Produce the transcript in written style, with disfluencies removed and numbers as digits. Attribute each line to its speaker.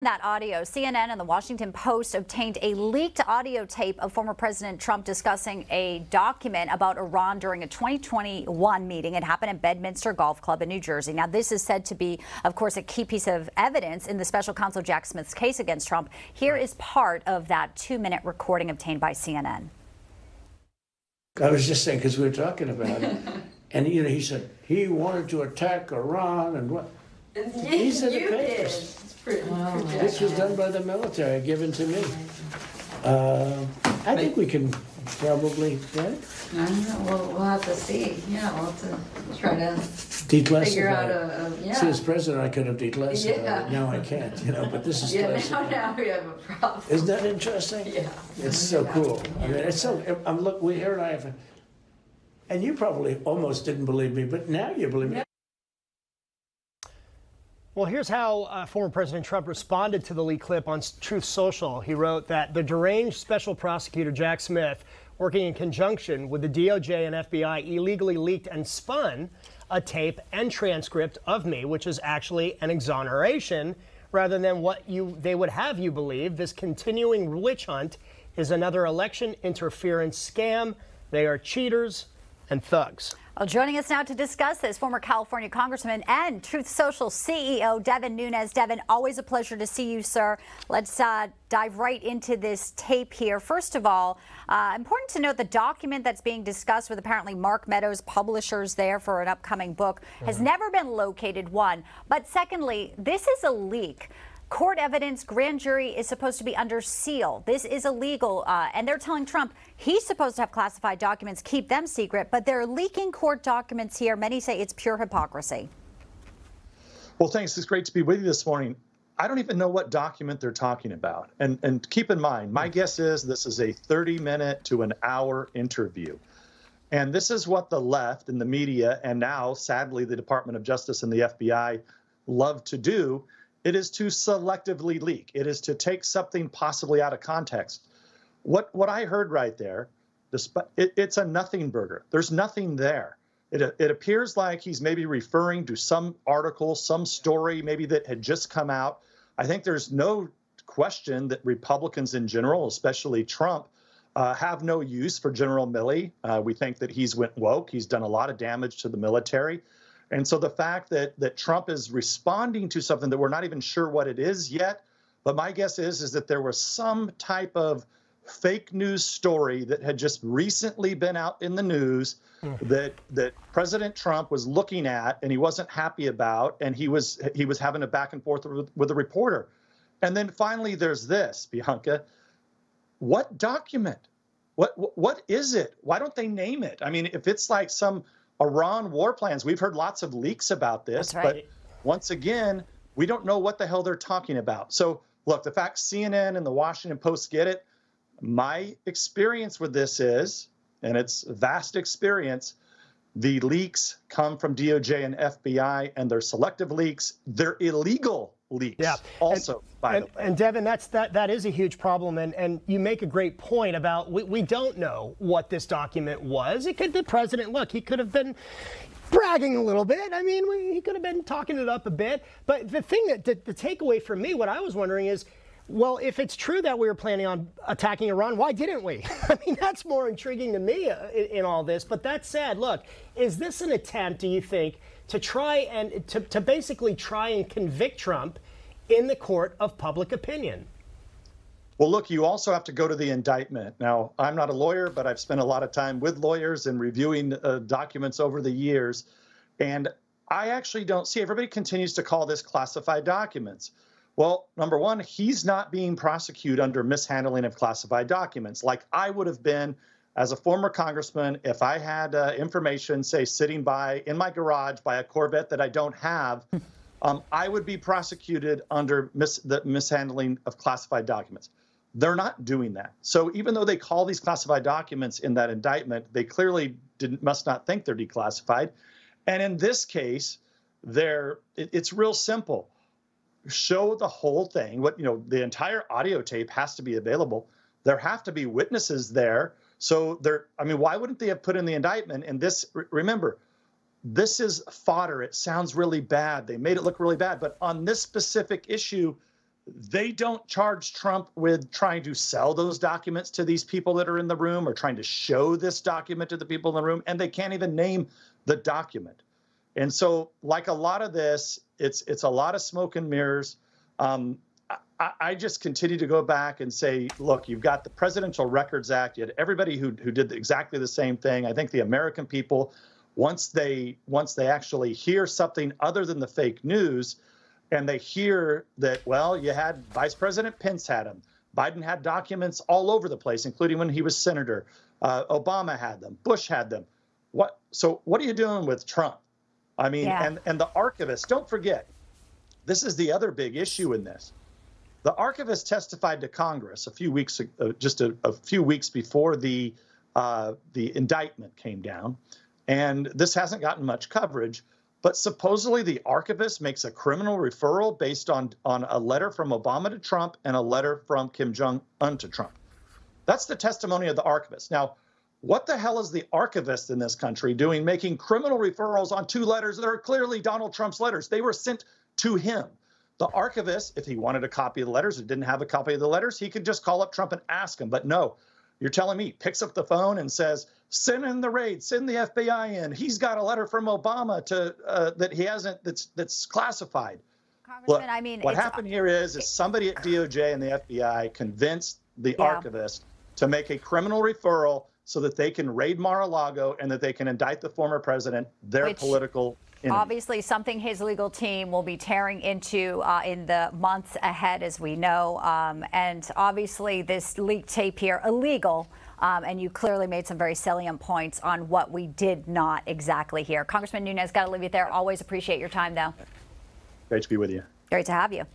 Speaker 1: That audio, CNN and the Washington Post obtained a leaked audio tape of former President Trump discussing a document about Iran during a 2021 meeting. It happened at Bedminster Golf Club in New Jersey. Now, this is said to be, of course, a key piece of evidence in the special counsel Jack Smith's case against Trump. Here is part of that 2-minute recording obtained by CNN.
Speaker 2: I was just saying, because we were talking about it, and he said he wanted to attack Iran and what? These are the papers. This was done by the military, given to me. I think we can probably, right?
Speaker 3: I don't know. We'll have to see. Yeah, we'll have to try to figure out a yeah.
Speaker 2: See, as president, I could have declassified it. Now I can't, but this is classified.
Speaker 3: Now we have a problem.
Speaker 2: Isn't that interesting?
Speaker 3: Yeah.
Speaker 2: It's so cool. I mean, it's so. Look, we here and I have, and you probably almost didn't believe me, but now you believe me.
Speaker 4: Well, here's how former President Trump responded to the leaked clip on Truth Social. He wrote that the deranged special prosecutor Jack Smith, working in conjunction with the DOJ and FBI, illegally leaked and spun a tape and transcript of me, which is actually an exoneration rather than what they would have you believe. This continuing witch hunt is another election interference scam. They are cheaters and thugs.
Speaker 1: Well, joining us now to discuss this, former California Congressman and Truth Social CEO Devin Nunes. Devin, always a pleasure to see you, sir. Let's dive right into this tape here. First of all, important to note the document that's being discussed with apparently Mark Meadows, publishers there for an upcoming book, has never been located, one. But secondly, this is a leak. Court evidence, grand jury is supposed to be under seal. This is illegal, and they're telling Trump he's supposed to have classified documents, keep them secret, but they're leaking court documents here. Many say it's pure hypocrisy.
Speaker 5: Well, thanks. It's great to be with you this morning. I don't even know what document they're talking about. And keep in mind, my guess is this is a 30-minute to an hour interview. And this is what the left and the media, and now, sadly, the Department of Justice and the FBI love to do. It is to selectively leak. It is to take something possibly out of context. What I heard right there, it's a nothing burger. There's nothing there. It appears like he's maybe referring to some article, some story maybe that had just come out. I think there's no question that Republicans in general, especially Trump, have no use for General Milley. We think that he's went woke. He's done a lot of damage to the military. And so the fact that Trump is responding to something that we're not even sure what it is yet, but my guess is that there was some type of fake news story that had just recently been out in the news that President Trump was looking at and he wasn't happy about, and he was having a back and forth with a reporter. And then finally there's this, Bianca. What document? What is it? Why don't they name it? I mean, if it's like some Iran war plans. We've heard lots of leaks about this, but once again, we don't know what the hell they're talking about. So look, the fact CNN and the Washington Post get it, my experience with this is, and it's a vast experience, the leaks come from DOJ and FBI, and they're selective leaks. They're illegal leaks. Yeah. Also, by the way.
Speaker 4: And Devin, that is a huge problem. And you make a great point about we don't know what this document was. The president, look, he could have been bragging a little bit. I mean, he could have been talking it up a bit. But the thing the takeaway for me, what I was wondering is, well, if it's true that we were planning on attacking Iran, why didn't we? I mean, that's more intriguing to me in all this. But that said, look, is this an attempt, do you think, to try and to basically try and convict Trump in the court of public opinion?
Speaker 5: Well, look, you also have to go to the indictment. Now, I'm not a lawyer, but I've spent a lot of time with lawyers and reviewing documents over the years. And I actually don't see, everybody continues to call this classified documents. Well, number one, he's not being prosecuted under mishandling of classified documents like I would have been as a former congressman if I had information, say, sitting in my garage by a Corvette that I don't have. I would be prosecuted under the mishandling of classified documents. They're not doing that. So even though they call these classified documents in that indictment, they clearly must not think they're declassified. And in this case, it's real simple. Show the whole thing. The entire audio tape has to be available. There have to be witnesses there. So why wouldn't they have put in the indictment? And this, remember, this is fodder. It sounds really bad. They made it look really bad. But on this specific issue, They don't charge Trump with trying to sell those documents to these people that are in the room or trying to show this document to the people in the room, and they can't even name the document. And so, like a lot of this, it's a lot of smoke and mirrors. I just continue to go back and say, look, you've got the Presidential Records Act. You had everybody who did exactly the same thing. I think the American people, once they actually hear something other than the fake news, and they hear that, well, you had Vice President Pence had them. Biden had documents all over the place, including when he was senator. Obama had them. Bush had them. So what are you doing with Trump? I mean, and the archivist, don't forget, this is the other big issue in this. The archivist testified to Congress a few weeks, just a few weeks before the indictment came down, and this hasn't gotten much coverage. But supposedly the archivist makes a criminal referral based on a letter from Obama to Trump and a letter from Kim Jong-un to Trump. That's the testimony of the archivist. Now, what the hell is the archivist in this country doing making criminal referrals on 2 letters that are clearly Donald Trump's letters? They were sent to him. The archivist, if he wanted a copy of the letters or didn't have a copy of the letters, he could just call up Trump and ask him. But no, you're telling me, picks up the phone and says, send in the raid, send the FBI in. He's got a letter from Obama that he hasn't, that's classified.
Speaker 1: Congressman,
Speaker 5: Look,
Speaker 1: I mean,
Speaker 5: what happened here is somebody at DOJ and the FBI convinced the archivist to make a criminal referral so that they can raid Mar-a-Lago and that they can indict the former president, their political enemy.
Speaker 1: Obviously, something his legal team will be tearing into in the months ahead, as we know. And obviously, this leaked tape here, illegal. And you clearly made some very salient points on what we did not exactly hear. Congressman Nunes, got to leave you there. Always appreciate your time, though.
Speaker 5: Great to be with you.
Speaker 1: Great to have you.